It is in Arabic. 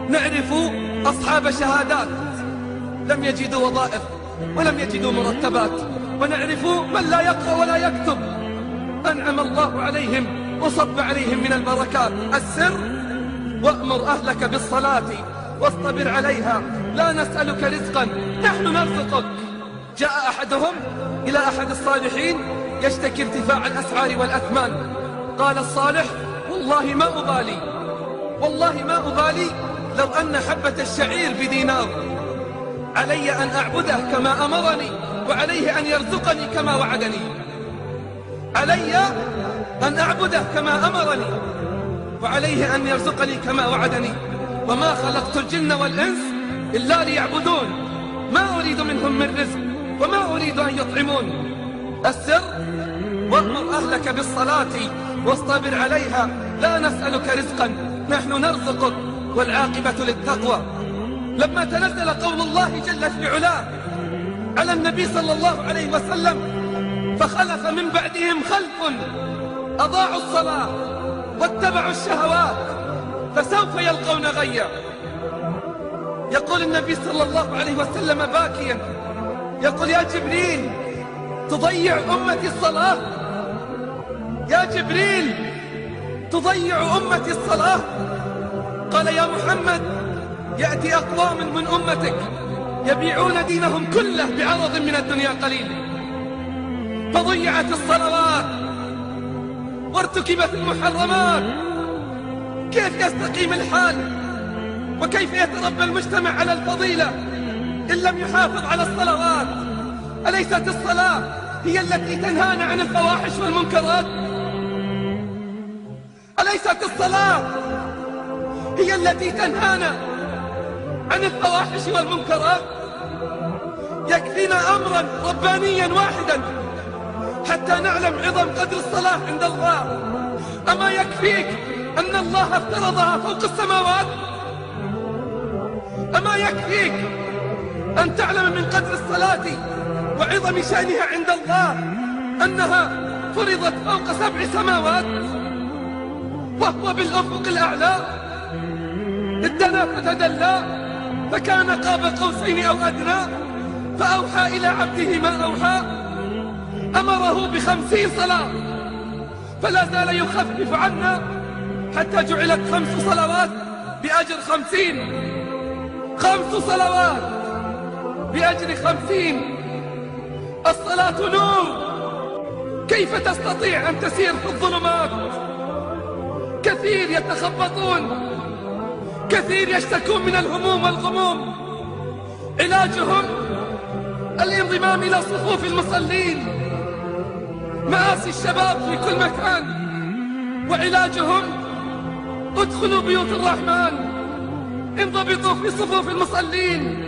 نعرف أصحاب شهادات لم يجدوا وظائف ولم يجدوا مرتبات، ونعرف من لا يقرأ ولا يكتب أنعم الله عليهم وصب عليهم من البركات. السر: وأمر أهلك بالصلاة واصطبر عليها لا نسألك رزقا نحن نرزقك. جاء أحدهم إلى أحد الصالحين يشتكي ارتفاع الأسعار والأثمان. قال الصالح: والله ما أبالي لو أن حبة الشعير بدينار، علي أن أعبده كما أمرني وعليه أن يرزقني كما وعدني. علي أن أعبده كما أمرني وعليه أن يرزقني كما وعدني. وما خلقت الجن والإنس إلا ليعبدون، ما أريد منهم من رزق وما أريد أن يطعمون. السر: وأمر أهلك بالصلاة واصطبر عليها لا نسألك رزقا نحن نرزقك والعاقبة للتقوى. لما تنزل قول الله جل في علاه على النبي صلى الله عليه وسلم: فخلف من بعدهم خلف أضاعوا الصلاة واتبعوا الشهوات فسوف يلقون غيا. يقول النبي صلى الله عليه وسلم باكيا، يقول: يا جبريل تضيع أمتي الصلاة؟ يا جبريل تضيع أمتي الصلاة؟ قال: يا محمد يأتي أقوام من أمتك يبيعون دينهم كله بعرض من الدنيا قليل، فضيعت الصلوات وارتكبت المحرمات. كيف يستقيم الحال وكيف يتربى المجتمع على الفضيلة إن لم يحافظ على الصلوات؟ أليست الصلاة هي التي تنهانا عن الفواحش والمنكرات؟ أليست الصلاة هي التي تنهانا عن الفواحش والمنكرات؟ يكفينا أمرا ربانيا واحدا حتى نعلم عظم قدر الصلاة عند الله. أما يكفيك أن الله افترضها فوق السماوات؟ أما يكفيك أن تعلم من قدر الصلاة وعظم شأنها عند الله أنها فرضت فوق 7 سماوات وهو بالأفق الأعلى؟ ادنا فتدلى فكان قاب قوسين أو أدنى فأوحى إلى عبده ما أوحى. أمره ب50 صلاة فلا زال يخفف عنا حتى جعلت 5 صلوات بأجر 50. 5 صلوات بأجر 50. الصلاة نور، كيف تستطيع أن تسير في الظلمات؟ كثير يتخبطون، كثير يشتكون من الهموم والغموم، علاجهم الانضمام إلى صفوف المصلين، مآسي الشباب في كل مكان، وعلاجهم ادخلوا بيوت الرحمن، انضبطوا في صفوف المصلين.